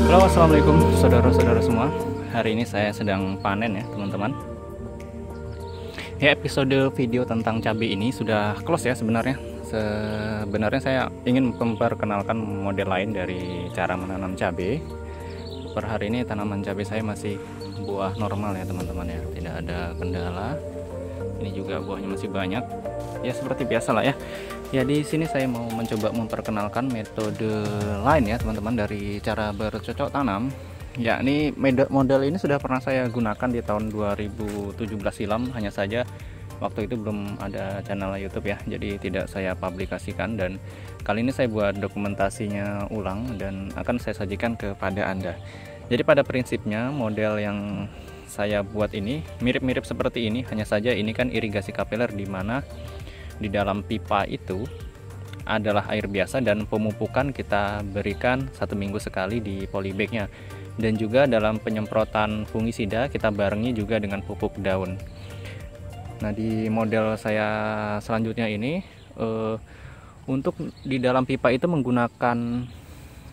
Halo, assalamualaikum saudara-saudara semua. Hari ini saya sedang panen ya teman-teman. Ya, episode video tentang cabai ini sudah close ya sebenarnya. Sebenarnya saya ingin memperkenalkan model lain dari cara menanam cabai. Per hari ini tanaman cabai saya masih buah normal ya teman-teman ya, tidak ada kendala. Ini juga buahnya masih banyak. Ya seperti biasa lah ya. Ya di sini saya mau mencoba memperkenalkan metode lain ya teman-teman dari cara bercocok tanam. Ya ini model ini sudah pernah saya gunakan di tahun 2017 silam, hanya saja waktu itu belum ada channel YouTube ya, jadi tidak saya publikasikan, dan kali ini saya buat dokumentasinya ulang dan akan saya sajikan kepada Anda. Jadi pada prinsipnya model yang saya buat ini mirip-mirip seperti ini, hanya saja ini kan irigasi kapiler, di mana di dalam pipa itu adalah air biasa dan pemupukan kita berikan 1 minggu sekali di polybagnya, dan juga dalam penyemprotan fungisida kita barengi juga dengan pupuk daun. Nah di model saya selanjutnya ini untuk di dalam pipa itu menggunakan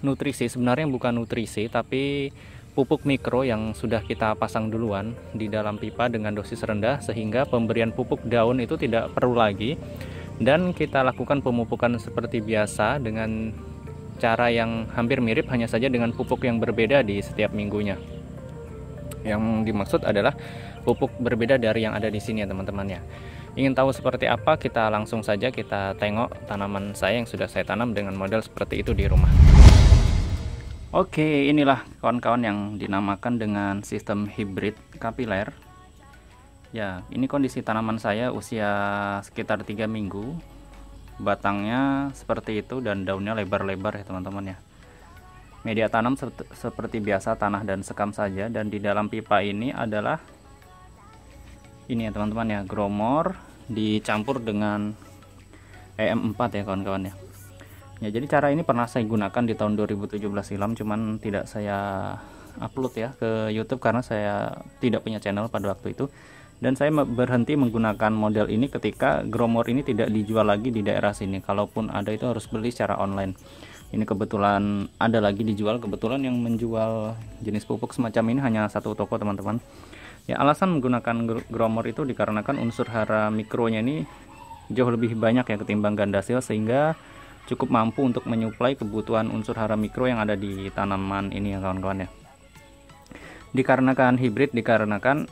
nutrisi, sebenarnya bukan nutrisi tapi pupuk mikro yang sudah kita pasang duluan di dalam pipa dengan dosis rendah, sehingga pemberian pupuk daun itu tidak perlu lagi, dan kita lakukan pemupukan seperti biasa dengan cara yang hampir mirip, hanya saja dengan pupuk yang berbeda di setiap minggunya. Yang dimaksud adalah pupuk berbeda dari yang ada di sini ya teman-teman ya. Ingin tahu seperti apa? Kita langsung saja kita tengok tanaman saya yang sudah saya tanam dengan model seperti itu di rumah. Oke, inilah kawan-kawan yang dinamakan dengan sistem hibrid kapiler. Ya, ini kondisi tanaman saya usia sekitar 3 minggu. Batangnya seperti itu dan daunnya lebar-lebar ya teman-teman ya. Media tanam seperti biasa, tanah dan sekam saja, dan di dalam pipa ini adalah ini ya teman-teman ya, gromor dicampur dengan EM4 ya kawan-kawan ya. Ya, jadi cara ini pernah saya gunakan di tahun 2017 silam, cuman tidak saya upload ya ke YouTube karena saya tidak punya channel pada waktu itu, dan saya berhenti menggunakan model ini ketika gromor ini tidak dijual lagi di daerah sini. Kalaupun ada itu harus beli secara online. Ini kebetulan ada lagi dijual, kebetulan yang menjual jenis pupuk semacam ini hanya satu toko teman-teman. Ya, alasan menggunakan gromor itu dikarenakan unsur hara mikronya ini jauh lebih banyak ya ketimbang gandasil, sehingga cukup mampu untuk menyuplai kebutuhan unsur hara mikro yang ada di tanaman ini ya kawan-kawan ya. Dikarenakan hibrid, dikarenakan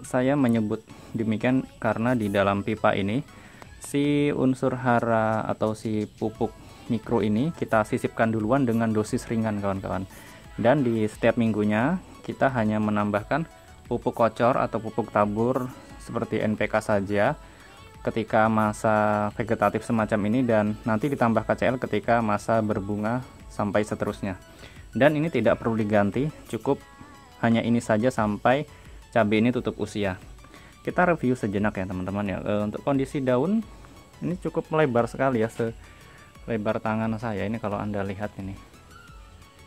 saya menyebut demikian karena di dalam pipa ini si unsur hara atau si pupuk mikro ini kita sisipkan duluan dengan dosis ringan kawan-kawan, dan di setiap minggunya kita hanya menambahkan pupuk kocor atau pupuk tabur seperti NPK saja ketika masa vegetatif semacam ini, dan nanti ditambah KCL ketika masa berbunga sampai seterusnya. Dan ini tidak perlu diganti, cukup hanya ini saja sampai cabai ini tutup usia. Kita review sejenak ya teman-teman ya. Untuk kondisi daun ini cukup lebar sekali ya, selebar tangan saya ini kalau Anda lihat ini.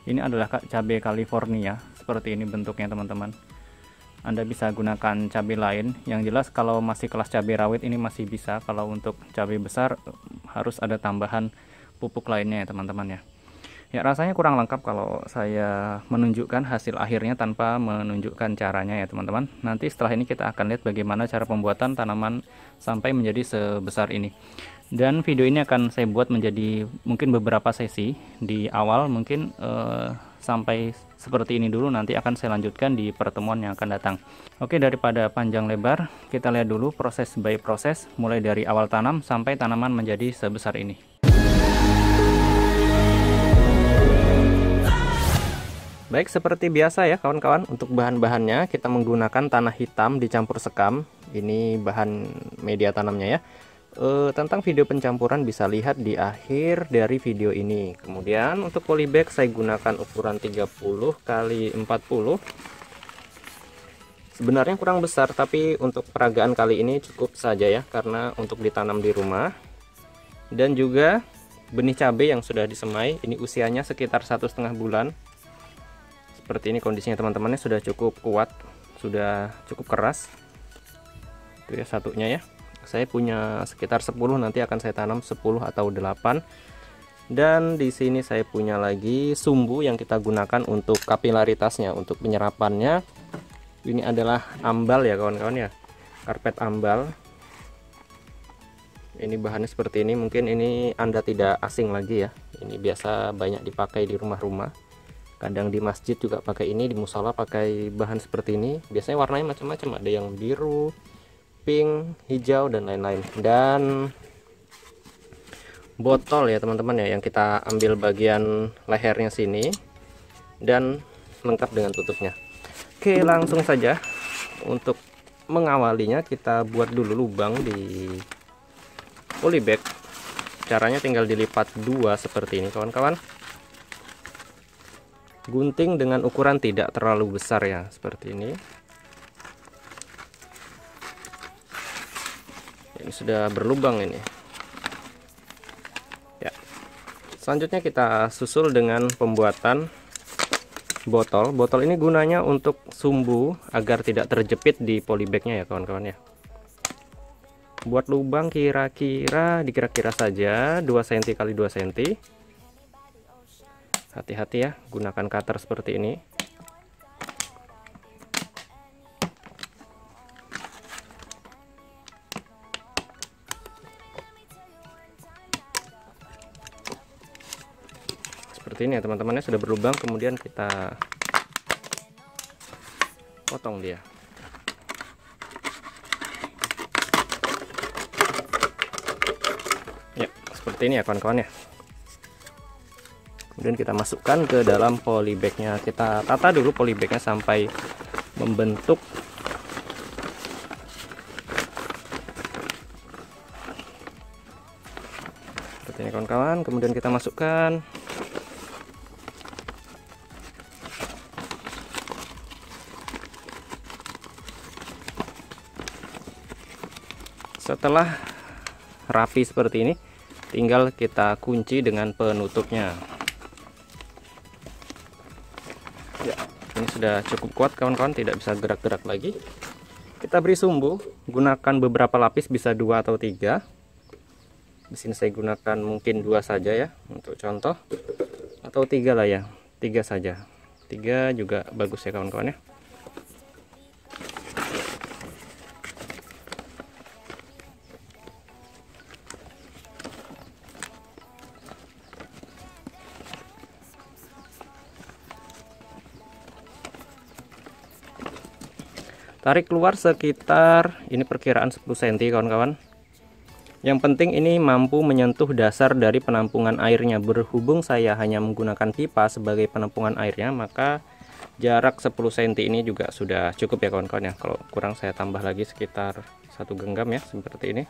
Ini adalah cabai California, seperti ini bentuknya teman-teman. Anda bisa gunakan cabai lain, yang jelas kalau masih kelas cabai rawit ini masih bisa. Kalau untuk cabai besar harus ada tambahan pupuk lainnya ya teman-teman ya. Ya, rasanya kurang lengkap kalau saya menunjukkan hasil akhirnya tanpa menunjukkan caranya ya teman-teman. Nanti setelah ini kita akan lihat bagaimana cara pembuatan tanaman sampai menjadi sebesar ini. Dan video ini akan saya buat menjadi mungkin beberapa sesi. Di awal mungkin sampai seperti ini dulu, nanti akan saya lanjutkan di pertemuan yang akan datang. Oke, daripada panjang lebar, kita lihat dulu proses by proses, mulai dari awal tanam sampai tanaman menjadi sebesar ini. Baik, seperti biasa ya kawan-kawan, untuk bahan-bahannya kita menggunakan tanah hitam dicampur sekam. Ini bahan media tanamnya ya. Tentang video pencampuran bisa lihat di akhir dari video ini. Kemudian untuk polybag saya gunakan ukuran 30 x 40. Sebenarnya kurang besar, tapi untuk peragaan kali ini cukup saja ya, karena untuk ditanam di rumah. Dan juga benih cabai yang sudah disemai, ini usianya sekitar 1,5 bulan. Seperti ini kondisinya teman-temannya, sudah cukup kuat, sudah cukup keras. Itu ya satunya ya. Saya punya sekitar 10, nanti akan saya tanam 10 atau 8. Dan di sini saya punya lagi sumbu yang kita gunakan untuk kapilaritasnya, untuk penyerapannya. Ini adalah ambal ya kawan-kawan ya, karpet ambal. Ini bahannya seperti ini, mungkin ini Anda tidak asing lagi ya. Ini biasa banyak dipakai di rumah-rumah. Kadang di masjid juga pakai ini, di musola pakai bahan seperti ini. Biasanya warnanya macam-macam, ada yang biru, pink, hijau dan lain-lain. Dan botol ya teman-teman ya, yang kita ambil bagian lehernya sini dan lengkap dengan tutupnya. Oke, langsung saja. Untuk mengawalinya kita buat dulu lubang di polybag. Caranya tinggal dilipat dua seperti ini kawan-kawan. Gunting dengan ukuran tidak terlalu besar ya, seperti ini. Ini sudah berlubang ini. Selanjutnya kita susul dengan pembuatan botol. Botol ini gunanya untuk sumbu agar tidak terjepit di polybagnya ya kawan-kawan ya. Buat lubang kira-kira saja 2 cm x 2 cm. Hati-hati ya, gunakan cutter seperti ini. Seperti ini ya teman-temannya, sudah berlubang, kemudian kita potong dia. Ya, seperti ini ya kawan-kawan ya. Kemudian kita masukkan ke dalam polybagnya. Kita tata dulu polybagnya sampai membentuk seperti ini kawan-kawan. Kemudian kita masukkan. Setelah rapi seperti ini, tinggal kita kunci dengan penutupnya. Ya, ini sudah cukup kuat kawan-kawan, tidak bisa gerak-gerak lagi. Kita beri sumbu, gunakan beberapa lapis, bisa 2 atau 3. Di sini saya gunakan mungkin 2 saja ya untuk contoh, atau 3 lah ya, 3 saja. 3 juga bagus ya kawan-kawan ya. Tarik keluar sekitar, ini perkiraan 10 cm kawan-kawan. Yang penting ini mampu menyentuh dasar dari penampungan airnya. Berhubung saya hanya menggunakan pipa sebagai penampungan airnya, maka jarak 10 cm ini juga sudah cukup ya kawan-kawan ya. Kalau kurang saya tambah lagi sekitar 1 genggam ya, seperti ini.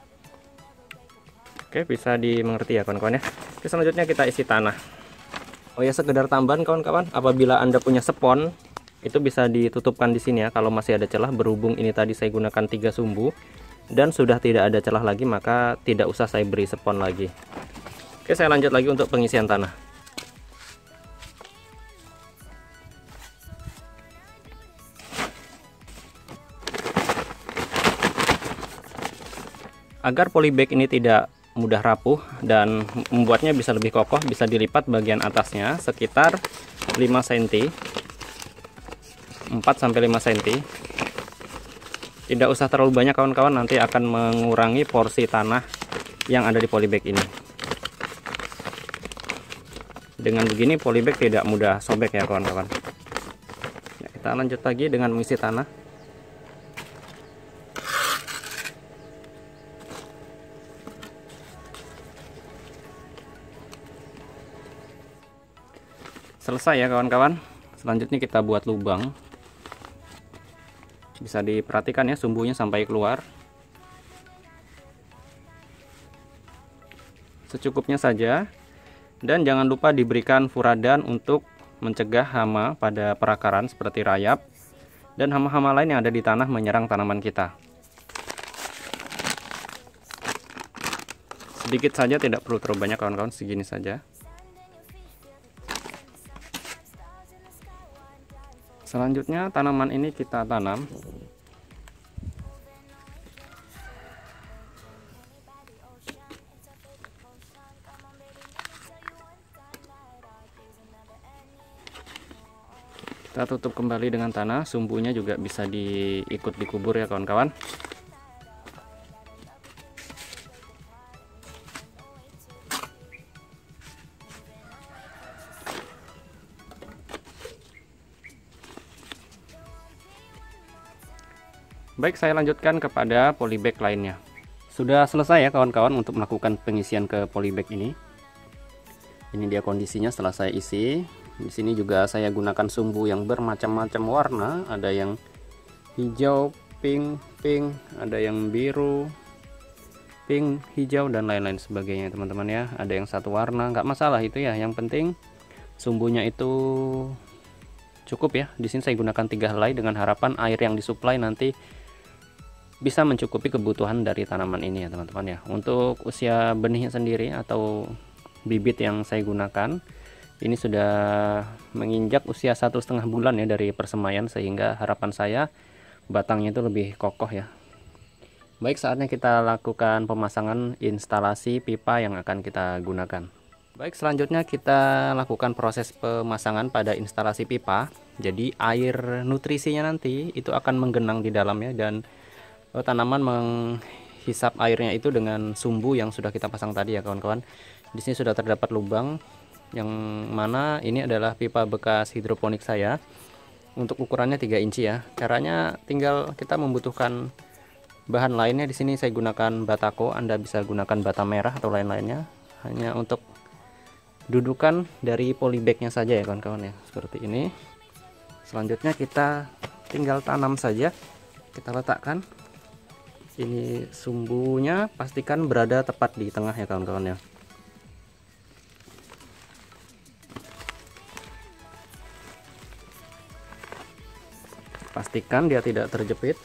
Oke, bisa dimengerti ya kawan-kawan ya. Oke, selanjutnya kita isi tanah. Oh ya, sekedar tambahan kawan-kawan, apabila Anda punya spons, itu bisa ditutupkan di sini ya kalau masih ada celah. Berhubung ini tadi saya gunakan 3 sumbu dan sudah tidak ada celah lagi, maka tidak usah saya beri spons lagi. Oke, saya lanjut lagi untuk pengisian tanah. Agar polybag ini tidak mudah rapuh dan membuatnya bisa lebih kokoh, bisa dilipat bagian atasnya sekitar 5 cm, 4-5 cm. Tidak usah terlalu banyak kawan-kawan, nanti akan mengurangi porsi tanah yang ada di polybag ini. Dengan begini polybag tidak mudah sobek ya kawan-kawan. Ya, kita lanjut lagi dengan mengisi tanah. Selesai ya kawan-kawan. Selanjutnya kita buat lubang. Bisa diperhatikan ya, sumbunya sampai keluar. Secukupnya saja. Dan jangan lupa diberikan furadan untuk mencegah hama pada perakaran seperti rayap dan hama-hama lain yang ada di tanah menyerang tanaman kita. Sedikit saja, tidak perlu terlalu banyak kawan-kawan, segini saja. Selanjutnya tanaman ini kita tanam. Kita tutup kembali dengan tanah, sumbunya juga bisa ikut dikubur ya kawan-kawan. Baik, saya lanjutkan kepada polybag lainnya. Sudah selesai ya kawan-kawan untuk melakukan pengisian ke polybag ini. Ini dia kondisinya setelah saya isi. Di sini juga saya gunakan sumbu yang bermacam-macam warna, ada yang hijau, pink, ada yang biru, pink, hijau, dan lain-lain sebagainya teman-teman ya. Ada yang satu warna, nggak masalah itu ya. Yang penting sumbunya itu cukup ya. Di sini saya gunakan 3 helai dengan harapan air yang disuplai nanti bisa mencukupi kebutuhan dari tanaman ini ya teman-teman ya. Untuk usia benihnya sendiri atau bibit yang saya gunakan ini sudah menginjak usia 1,5 bulan ya dari persemaian, sehingga harapan saya batangnya itu lebih kokoh ya. Baik, saatnya kita lakukan pemasangan instalasi pipa yang akan kita gunakan. Baik, selanjutnya kita lakukan proses pemasangan pada instalasi pipa. Jadi air nutrisinya nanti itu akan menggenang di dalamnya, dan tanaman menghisap airnya itu dengan sumbu yang sudah kita pasang tadi ya kawan-kawan. Di sini sudah terdapat lubang, yang mana ini adalah pipa bekas hidroponik saya. Untuk ukurannya 3 inci ya. Caranya tinggal kita membutuhkan bahan lainnya. Di sini saya gunakan batako, Anda bisa gunakan bata merah atau lain-lainnya. Hanya untuk dudukan dari polybagnya saja ya kawan-kawan ya, seperti ini. Selanjutnya kita tinggal tanam saja. Kita letakkan. Ini sumbunya pastikan berada tepat di tengah ya kawan-kawan ya. Pastikan dia tidak terjepit.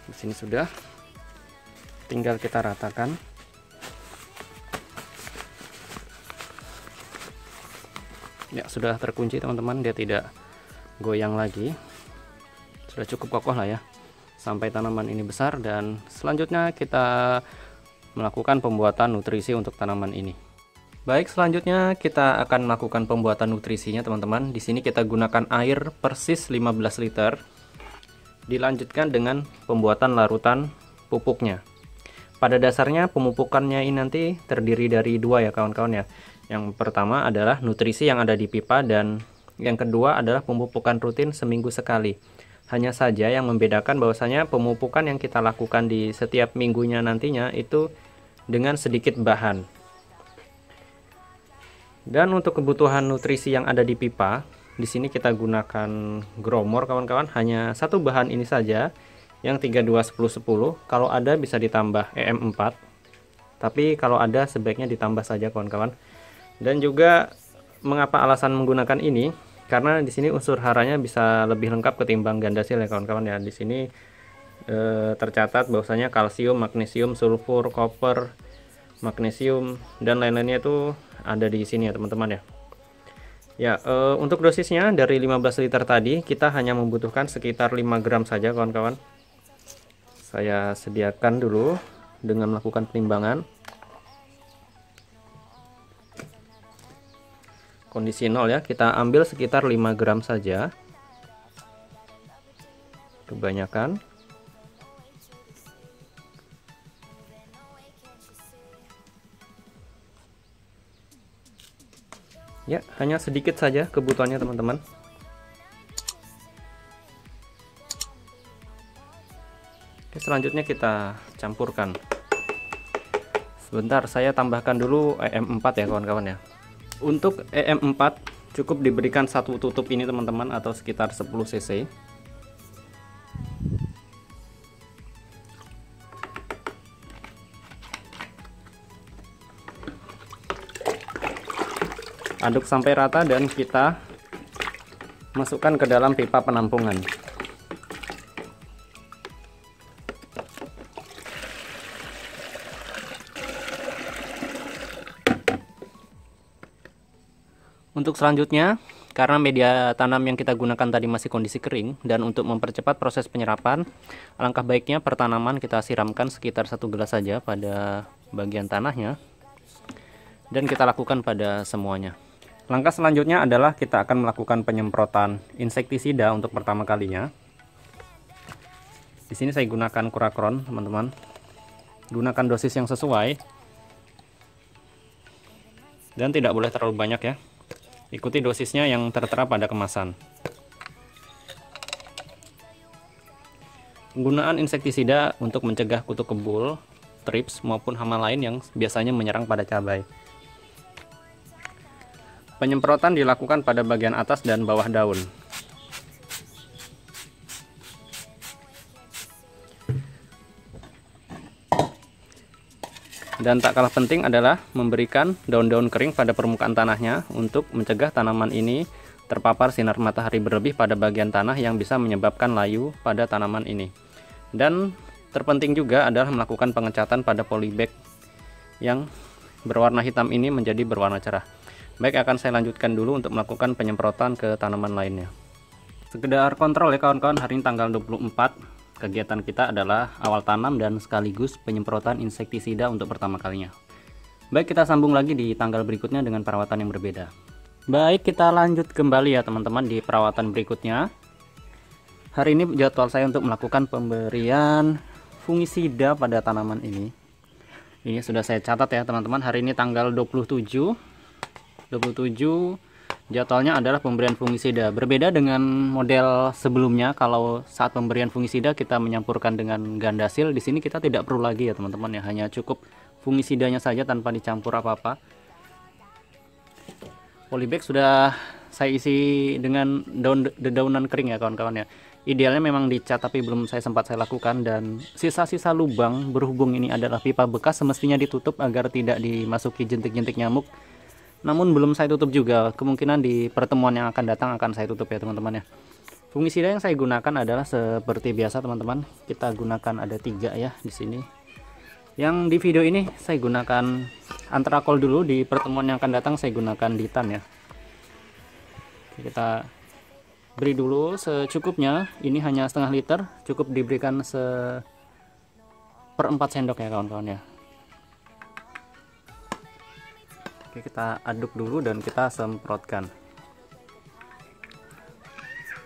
Di sini sudah, tinggal kita ratakan. Ya, sudah terkunci teman-teman, dia tidak goyang lagi. Sudah cukup kokoh lah ya sampai tanaman ini besar. Dan selanjutnya kita melakukan pembuatan nutrisi untuk tanaman ini. Baik, selanjutnya kita akan melakukan pembuatan nutrisinya teman-teman. Di sini kita gunakan air persis 15 liter. Dilanjutkan dengan pembuatan larutan pupuknya. Pada dasarnya pemupukannya ini nanti terdiri dari 2 ya kawan-kawan ya. Yang pertama adalah nutrisi yang ada di pipa, dan yang kedua adalah pemupukan rutin seminggu sekali. Hanya saja yang membedakan bahwasanya pemupukan yang kita lakukan di setiap minggunya nantinya itu dengan sedikit bahan. Dan untuk kebutuhan nutrisi yang ada di pipa, di sini kita gunakan gromor kawan-kawan, hanya satu bahan ini saja yang 321010. Kalau ada bisa ditambah EM4. Tapi kalau ada sebaiknya ditambah saja kawan-kawan. Dan juga mengapa alasan menggunakan ini? Karena di sini unsur haranya bisa lebih lengkap ketimbang gandasil ya kawan-kawan ya. Di sini tercatat bahwasanya kalsium, magnesium, sulfur, koper, magnesium dan lain-lainnya itu ada di sini ya teman-teman ya. Ya, untuk dosisnya dari 15 liter tadi kita hanya membutuhkan sekitar 5 gram saja kawan-kawan. Saya sediakan dulu dengan melakukan penimbangan. Kondisi 0 ya, kita ambil sekitar 5 gram saja. Kebanyakan. Ya, hanya sedikit saja kebutuhannya teman-teman. Oke, selanjutnya kita campurkan. Sebentar, saya tambahkan dulu EM4 ya kawan-kawan ya. Untuk EM4 cukup diberikan satu tutup ini teman-teman, atau sekitar 10 cc. Aduk sampai rata dan kita masukkan ke dalam pipa penampungan. Untuk selanjutnya, karena media tanam yang kita gunakan tadi masih kondisi kering, dan untuk mempercepat proses penyerapan, alangkah baiknya pertanaman kita siramkan sekitar 1 gelas saja pada bagian tanahnya, dan kita lakukan pada semuanya. Langkah selanjutnya adalah kita akan melakukan penyemprotan insektisida untuk pertama kalinya. Di sini saya gunakan Kurakron, teman-teman. Gunakan dosis yang sesuai. Dan tidak boleh terlalu banyak ya. Ikuti dosisnya yang tertera pada kemasan. Penggunaan insektisida untuk mencegah kutu kebul, trips maupun hama lain yang biasanya menyerang pada cabai. Penyemprotan dilakukan pada bagian atas dan bawah daun. Dan tak kalah penting adalah memberikan daun-daun kering pada permukaan tanahnya untuk mencegah tanaman ini terpapar sinar matahari berlebih pada bagian tanah yang bisa menyebabkan layu pada tanaman ini. Dan terpenting juga adalah melakukan pengecatan pada polybag yang berwarna hitam ini menjadi berwarna cerah. Baik, akan saya lanjutkan dulu untuk melakukan penyemprotan ke tanaman lainnya. Sekedar kontrol ya kawan-kawan, hari ini tanggal 24. Kegiatan kita adalah awal tanam dan sekaligus penyemprotan insektisida untuk pertama kalinya. Baik, kita sambung lagi di tanggal berikutnya dengan perawatan yang berbeda. Baik, kita lanjut kembali ya teman-teman di perawatan berikutnya. Hari ini jadwal saya untuk melakukan pemberian fungisida pada tanaman ini. Ini sudah saya catat ya teman-teman. Hari ini tanggal 27 jadwalnya adalah pemberian fungisida. Berbeda dengan model sebelumnya, kalau saat pemberian fungisida kita menyampurkan dengan gandasil, di sini kita tidak perlu lagi ya teman-teman ya, hanya cukup fungisidanya saja tanpa dicampur apa-apa. Polybag sudah saya isi dengan dedaunan kering ya kawan-kawan ya. Idealnya memang dicat, tapi belum sempat saya lakukan. Dan sisa-sisa lubang, berhubung ini adalah pipa bekas, semestinya ditutup agar tidak dimasuki jentik-jentik nyamuk. Namun belum saya tutup juga, kemungkinan di pertemuan yang akan datang akan saya tutup ya teman-teman ya. Fungisida yang saya gunakan adalah seperti biasa teman-teman. Kita gunakan ada 3 ya di sini. Yang di video ini saya gunakan Antrakol dulu, di pertemuan yang akan datang saya gunakan Ditan ya. Kita beri dulu secukupnya. Ini hanya setengah liter, cukup diberikan 1/4 sendok ya kawan-kawan ya. Oke, kita aduk dulu dan kita semprotkan.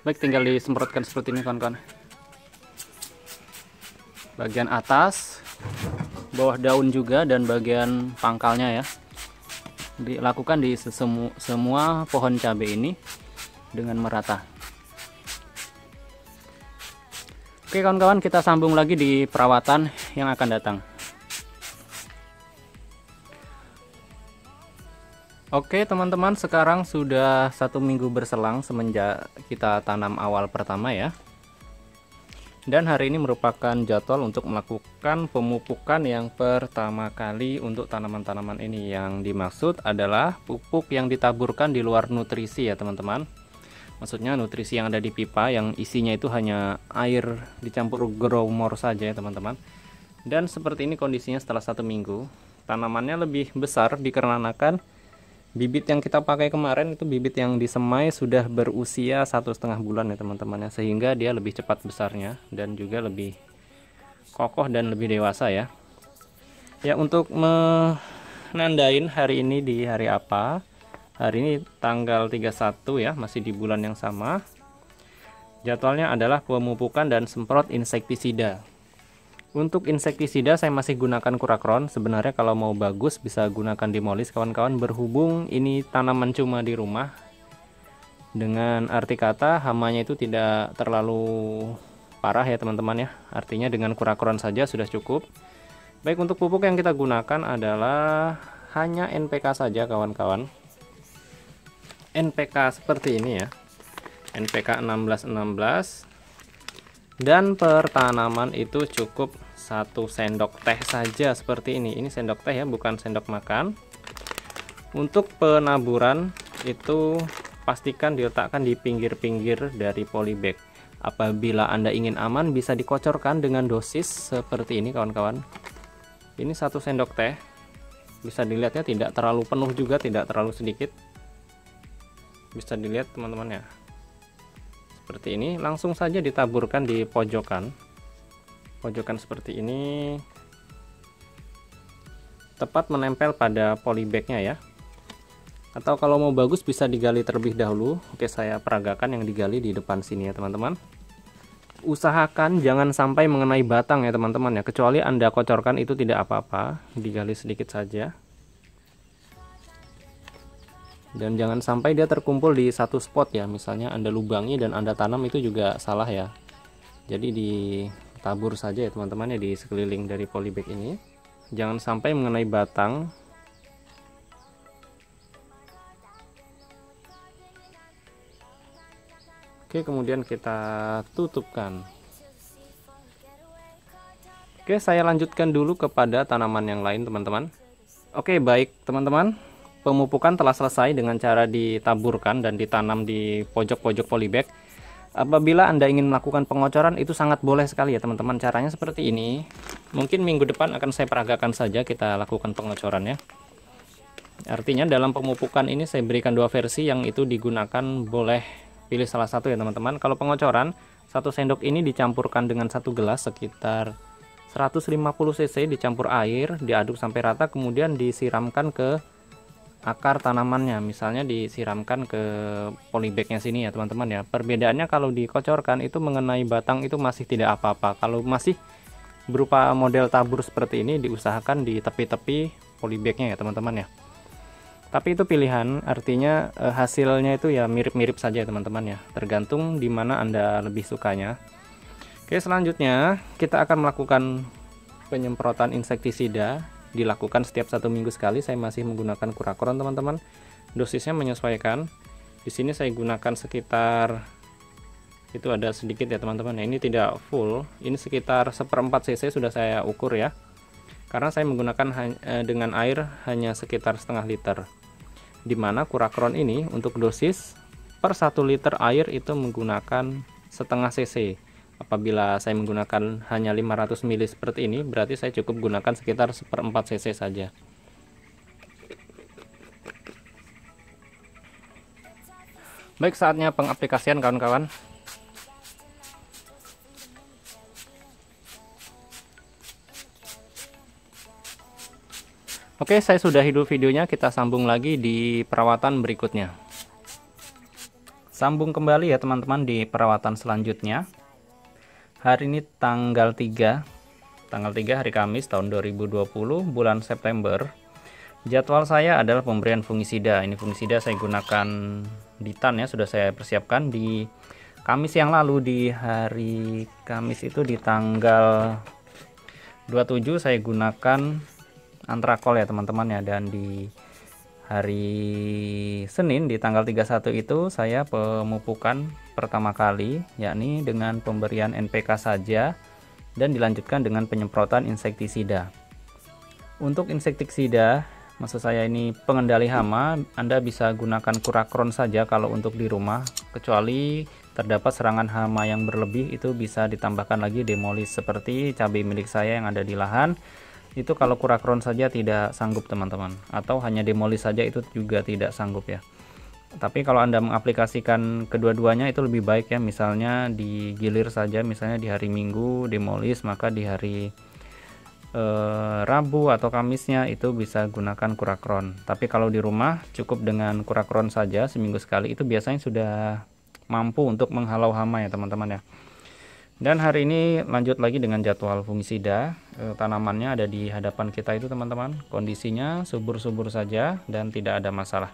Baik, tinggal disemprotkan seperti ini kawan-kawan. Bagian atas, bawah daun juga, dan bagian pangkalnya ya. Dilakukan di semua pohon cabai ini dengan merata. Oke kawan-kawan, kita sambung lagi di perawatan yang akan datang. Oke teman-teman, sekarang sudah 1 minggu berselang semenjak kita tanam awal pertama ya. Dan hari ini merupakan jadwal untuk melakukan pemupukan yang pertama kali untuk tanaman-tanaman ini. Yang dimaksud adalah pupuk yang ditaburkan di luar nutrisi ya teman-teman. Maksudnya nutrisi yang ada di pipa yang isinya itu hanya air dicampur growmore saja ya teman-teman. Dan seperti ini kondisinya setelah 1 minggu. Tanamannya lebih besar dikarenakan bibit yang kita pakai kemarin itu bibit yang disemai sudah berusia 1,5 bulan ya teman-teman ya, sehingga dia lebih cepat besarnya dan juga lebih kokoh dan lebih dewasa ya. Ya, untuk menandain hari ini di hari apa, hari ini tanggal 31 ya, masih di bulan yang sama. Jadwalnya adalah pemupukan dan semprot insektisida. Untuk insektisida saya masih gunakan Kurakron. Sebenarnya kalau mau bagus bisa gunakan Dimolis kawan-kawan, berhubung ini tanaman cuma di rumah. Dengan arti kata hamanya itu tidak terlalu parah ya teman-teman ya. Artinya dengan Kurakron saja sudah cukup. Baik, untuk pupuk yang kita gunakan adalah hanya NPK saja kawan-kawan. NPK seperti ini ya. NPK 1616. Dan per tanaman itu cukup 1 sendok teh saja seperti ini. Ini sendok teh ya, bukan sendok makan. Untuk penaburan itu pastikan diletakkan di pinggir-pinggir dari polybag. Apabila Anda ingin aman, bisa dikocorkan dengan dosis seperti ini kawan-kawan. Ini 1 sendok teh. Bisa dilihat ya, tidak terlalu penuh juga, tidak terlalu sedikit. Bisa dilihat teman-teman ya. Seperti ini, langsung saja ditaburkan di pojokan seperti ini, tepat menempel pada polybagnya ya. Atau kalau mau bagus bisa digali terlebih dahulu. Oke, saya peragakan yang digali di depan sini ya teman-teman. Usahakan jangan sampai mengenai batang ya teman-teman ya, kecuali Anda kocorkan itu tidak apa-apa, digali sedikit saja. Dan jangan sampai dia terkumpul di satu spot ya, misalnya Anda lubangi dan Anda tanam itu juga salah ya. Jadi ditabur saja ya teman-teman ya di sekeliling dari polybag ini. Jangan sampai mengenai batang. Oke, kemudian kita tutupkan. Oke, saya lanjutkan dulu kepada tanaman yang lain teman-teman. Oke, baik teman-teman, pemupukan telah selesai dengan cara ditaburkan dan ditanam di pojok-pojok polybag. Apabila Anda ingin melakukan pengocoran itu sangat boleh sekali ya teman-teman. Caranya seperti ini. Mungkin minggu depan akan saya peragakan saja kita lakukan pengocorannya. Artinya dalam pemupukan ini saya berikan dua versi, yang itu digunakan boleh pilih salah satu ya teman-teman. Kalau pengocoran, 1 sendok ini dicampurkan dengan 1 gelas sekitar 150 cc, dicampur air, diaduk sampai rata, kemudian disiramkan ke akar tanamannya. Misalnya disiramkan ke polybagnya sini ya teman-teman ya. Perbedaannya kalau dikocorkan itu mengenai batang itu masih tidak apa-apa. Kalau masih berupa model tabur seperti ini, diusahakan di tepi-tepi polybagnya ya teman-teman ya. Tapi itu pilihan, artinya hasilnya itu ya mirip-mirip saja teman-teman ya, tergantung di mana Anda lebih sukanya. Oke, selanjutnya kita akan melakukan penyemprotan insektisida, dilakukan setiap 1 minggu sekali. Saya masih menggunakan Curacoron teman-teman. Dosisnya menyesuaikan. Di sini saya gunakan sekitar, itu ada sedikit ya teman-teman. Ini tidak full, ini sekitar 1/4 cc sudah saya ukur ya. Karena saya menggunakan dengan air hanya sekitar setengah liter. Dimana Curacoron ini untuk dosis per 1 liter air itu menggunakan setengah cc. Apabila saya menggunakan hanya 500 ml seperti ini, berarti saya cukup gunakan sekitar 1/4 cc saja. Baik, saatnya pengaplikasian kawan-kawan. Oke, saya sudah hidup videonya, kita sambung lagi di perawatan berikutnya. Sambung kembali ya teman-teman di perawatan selanjutnya. Hari ini tanggal 3 hari Kamis tahun 2020 bulan September. Jadwal saya adalah pemberian fungisida. Ini fungisida saya gunakan Ditan ya, sudah saya persiapkan di Kamis yang lalu. Di hari Kamis itu di tanggal 27 saya gunakan Antrakol ya teman-teman ya, dan di hari Senin di tanggal 31 itu saya pemupukan pertama kali, yakni dengan pemberian NPK saja dan dilanjutkan dengan penyemprotan insektisida. Untuk insektisida, maksud saya ini pengendali hama, Anda bisa gunakan Curacoron saja kalau untuk di rumah, kecuali terdapat serangan hama yang berlebih itu bisa ditambahkan lagi Demolis seperti cabai milik saya yang ada di lahan. Itu kalau Curacoron saja tidak sanggup teman-teman, atau hanya Demolis saja itu juga tidak sanggup ya. Tapi kalau Anda mengaplikasikan kedua-duanya itu lebih baik ya, misalnya digilir saja, misalnya di hari Minggu Demolis, maka di hari Rabu atau Kamisnya itu bisa gunakan Curacoron. Tapi kalau di rumah cukup dengan Curacoron saja seminggu sekali, itu biasanya sudah mampu untuk menghalau hama ya teman-teman ya. Dan hari ini lanjut lagi dengan jadwal fungisida. Tanamannya ada di hadapan kita itu teman-teman, kondisinya subur-subur saja dan tidak ada masalah.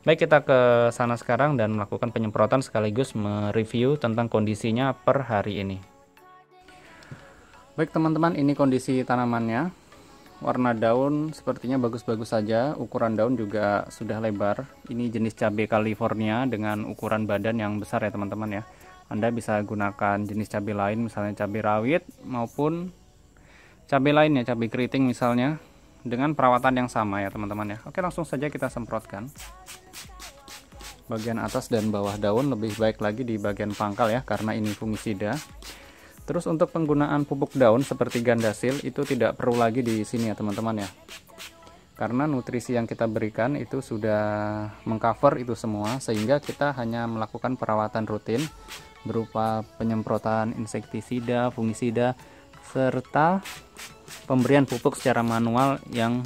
Baik, kita ke sana sekarang dan melakukan penyemprotan sekaligus mereview tentang kondisinya per hari ini. Baik teman-teman, ini kondisi tanamannya. Warna daun sepertinya bagus-bagus saja, ukuran daun juga sudah lebar. Ini jenis cabai California dengan ukuran badan yang besar ya teman-teman ya. Anda bisa gunakan jenis cabai lain, misalnya cabai rawit maupun cabai lain ya, cabai keriting misalnya, dengan perawatan yang sama ya teman-teman ya. Oke, langsung saja kita semprotkan. Bagian atas dan bawah daun, lebih baik lagi di bagian pangkal ya, karena ini fungisida. Terus untuk penggunaan pupuk daun seperti Gandasil itu tidak perlu lagi di sini ya teman-teman ya. Karena nutrisi yang kita berikan itu sudah mengcover itu semua, sehingga kita hanya melakukan perawatan rutin berupa penyemprotan insektisida, fungisida, serta pemberian pupuk secara manual yang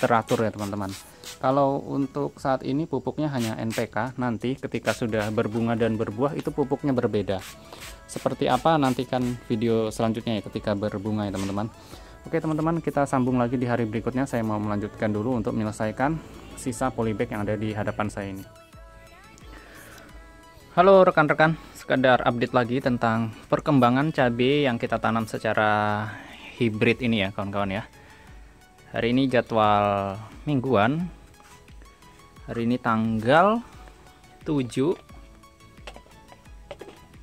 teratur ya teman-teman. Kalau untuk saat ini pupuknya hanya NPK, nanti ketika sudah berbunga dan berbuah itu pupuknya berbeda. Seperti apa nantikan video selanjutnya ya ketika berbunga ya teman-teman. Oke teman-teman, kita sambung lagi di hari berikutnya. Saya mau melanjutkan dulu untuk menyelesaikan sisa polybag yang ada di hadapan saya ini. Halo rekan-rekan, sekedar update lagi tentang perkembangan cabai yang kita tanam secara hibrid ini ya kawan-kawan ya. Hari ini jadwal mingguan. Hari ini tanggal 7.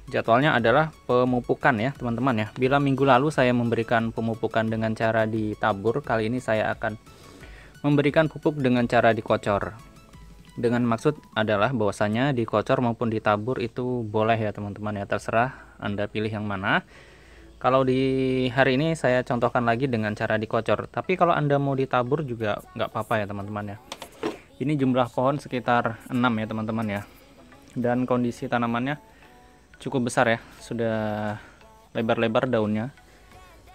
Jadwalnya adalah pemupukan ya teman-teman ya. Bila minggu lalu saya memberikan pemupukan dengan cara ditabur, kali ini saya akan memberikan pupuk dengan cara dikocor. Dengan maksud adalah bahwasanya dikocor maupun ditabur itu boleh ya teman-teman ya, terserah Anda pilih yang mana. Kalau di hari ini saya contohkan lagi dengan cara dikocor, tapi kalau Anda mau ditabur juga nggak apa-apa ya teman-teman ya. Ini jumlah pohon sekitar 6 ya teman-teman ya. Dan kondisi tanamannya cukup besar ya, sudah lebar-lebar daunnya.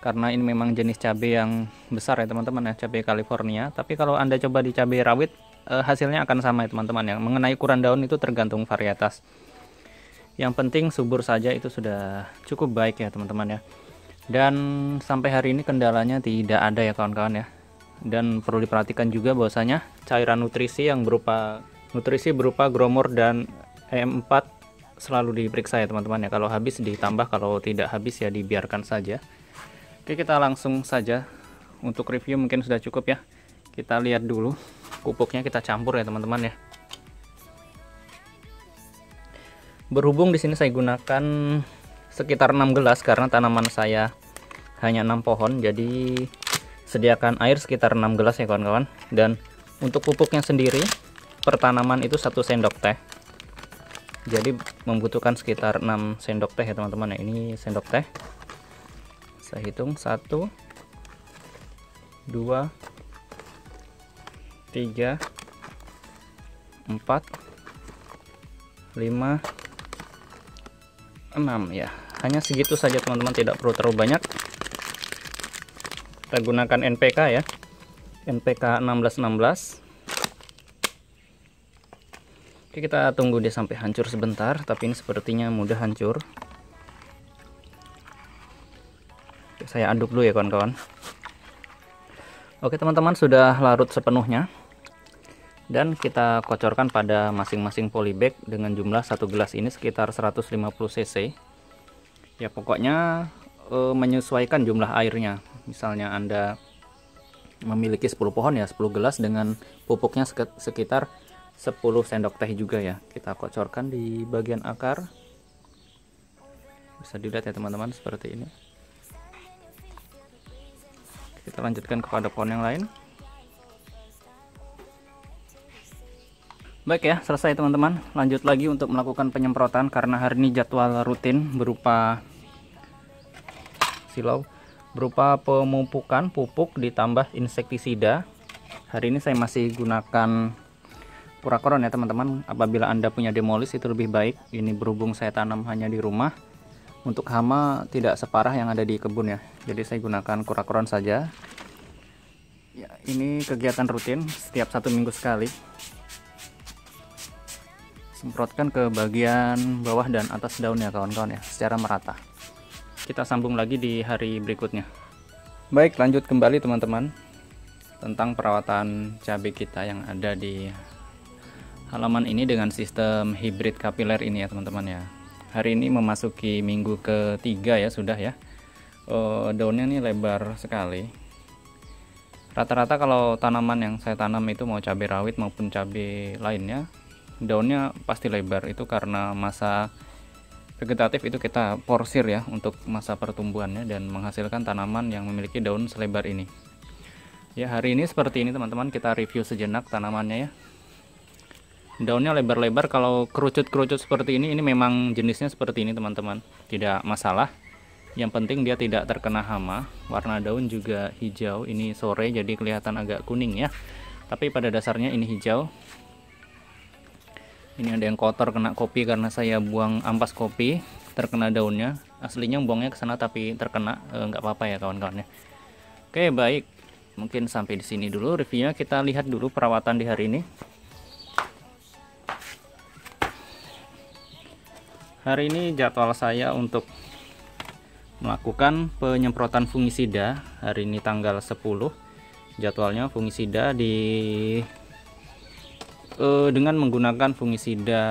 Karena ini memang jenis cabai yang besar ya teman-teman ya, cabai California. Tapi kalau Anda coba di cabai rawit, hasilnya akan sama ya teman-teman ya. Mengenai ukuran daun itu tergantung varietas. Yang penting subur saja itu sudah cukup baik ya teman-teman ya. Dan sampai hari ini kendalanya tidak ada ya kawan-kawan ya. Dan perlu diperhatikan juga bahwasanya cairan nutrisi yang berupa gromor dan EM4 selalu diperiksa ya teman-teman ya. Kalau habis ditambah, kalau tidak habis ya dibiarkan saja. Oke, kita langsung saja untuk review, mungkin sudah cukup ya. Kita lihat dulu pupuknya, kita campur ya teman-teman ya. Berhubung di sini saya gunakan sekitar 6 gelas karena tanaman saya hanya 6 pohon, jadi sediakan air sekitar 6 gelas ya kawan-kawan. Dan untuk pupuknya sendiri per tanaman itu 1 sendok teh. Jadi membutuhkan sekitar 6 sendok teh ya teman-teman ya. Ini sendok teh. Saya hitung 1 2 3 4 5 6 ya. Hanya segitu saja teman-teman, tidak perlu terlalu banyak. Kita gunakan NPK ya, NPK 1616. Oke, kita tunggu dia sampai hancur sebentar, tapi ini sepertinya mudah hancur. Oke, saya aduk dulu ya kawan-kawan. Oke teman-teman, sudah larut sepenuhnya dan kita kocorkan pada masing-masing polybag dengan jumlah 1 gelas ini sekitar 150 cc ya. Pokoknya menyesuaikan jumlah airnya. Misalnya Anda memiliki 10 pohon ya 10 gelas dengan pupuknya sekitar 10 sendok teh juga ya. Kita kocorkan di bagian akar. Bisa dilihat ya teman-teman seperti ini. Kita lanjutkan kepada pohon yang lain. Baik ya, selesai teman-teman. Lanjut lagi untuk melakukan penyemprotan karena hari ini jadwal rutin berupa silau, berupa pemupukan pupuk ditambah insektisida. Hari ini saya masih gunakan Kurakoron ya teman-teman. Apabila Anda punya demolis itu lebih baik. Ini berhubung saya tanam hanya di rumah, untuk hama tidak separah yang ada di kebun ya. Jadi saya gunakan Kurakoron saja. Ya, ini kegiatan rutin setiap 1 minggu sekali. Semprotkan ke bagian bawah dan atas daun ya kawan-kawan ya, secara merata. Kita sambung lagi di hari berikutnya. Baik, lanjut kembali teman-teman tentang perawatan cabai kita yang ada di halaman ini dengan sistem hibrid kapiler ini ya teman-teman ya. Hari ini memasuki minggu ketiga ya sudah ya. Daunnya ini lebar sekali. Rata-rata kalau tanaman yang saya tanam itu mau cabai rawit maupun cabai lainnya, daunnya pasti lebar. Itu karena masa vegetatif itu kita porsir ya untuk masa pertumbuhannya dan menghasilkan tanaman yang memiliki daun selebar ini. Ya, hari ini seperti ini teman-teman, kita review sejenak tanamannya ya. Daunnya lebar-lebar. Kalau kerucut-kerucut seperti ini memang jenisnya seperti ini teman-teman, tidak masalah. Yang penting dia tidak terkena hama. Warna daun juga hijau. Ini sore jadi kelihatan agak kuning ya, tapi pada dasarnya ini hijau. Ini ada yang kotor kena kopi karena saya buang ampas kopi, terkena daunnya. Aslinya buangnya ke sana tapi terkena, nggak apa-apa ya kawan-kawan ya. Oke, baik. mungkin sampai di sini dulu reviewnya. Kita lihat dulu perawatan di hari ini. Hari ini jadwal saya untuk melakukan penyemprotan fungisida. Hari ini tanggal 10. Jadwalnya fungisida dengan menggunakan fungisida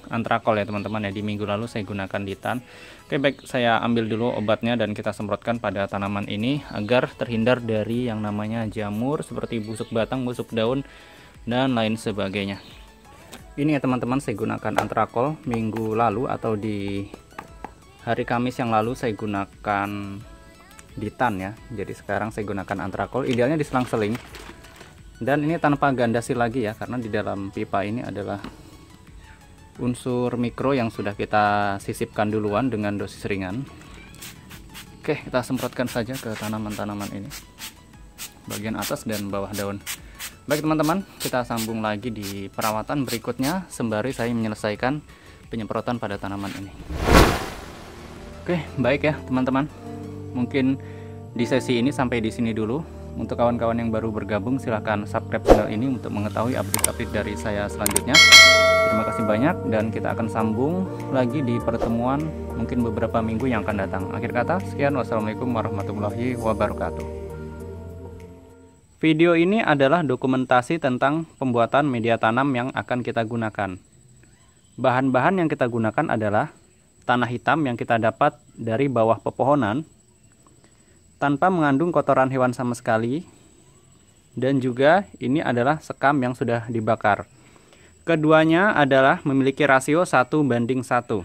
antrakol ya teman-teman ya. Di minggu lalu saya gunakan Ditan. Oke, baik, saya ambil dulu obatnya dan kita semprotkan pada tanaman ini agar terhindar dari yang namanya jamur seperti busuk batang, busuk daun, dan lain sebagainya. Ini ya teman-teman, saya gunakan antrakol minggu lalu, atau di hari Kamis yang lalu saya gunakan Ditan ya. Jadi sekarang saya gunakan antrakol, idealnya diselang-seling. Dan ini tanpa gandasi lagi ya, karena di dalam pipa ini adalah unsur mikro yang sudah kita sisipkan duluan dengan dosis ringan. Oke, kita semprotkan saja ke tanaman-tanaman ini, bagian atas dan bawah daun. Baik teman-teman, kita sambung lagi di perawatan berikutnya sembari saya menyelesaikan penyemprotan pada tanaman ini. Oke, baik ya teman-teman, mungkin di sesi ini sampai di sini dulu. Untuk kawan-kawan yang baru bergabung, silahkan subscribe channel ini untuk mengetahui update-update dari saya selanjutnya. Terima kasih banyak, dan kita akan sambung lagi di pertemuan mungkin beberapa minggu yang akan datang. Akhir kata, sekian, wassalamualaikum warahmatullahi wabarakatuh. Video ini adalah dokumentasi tentang pembuatan media tanam yang akan kita gunakan. Bahan-bahan yang kita gunakan adalah tanah hitam yang kita dapat dari bawah pepohonan, tanpa mengandung kotoran hewan sama sekali, dan juga ini adalah sekam yang sudah dibakar. Keduanya adalah memiliki rasio 1:1.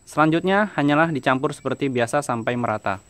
Selanjutnya hanyalah dicampur seperti biasa sampai merata.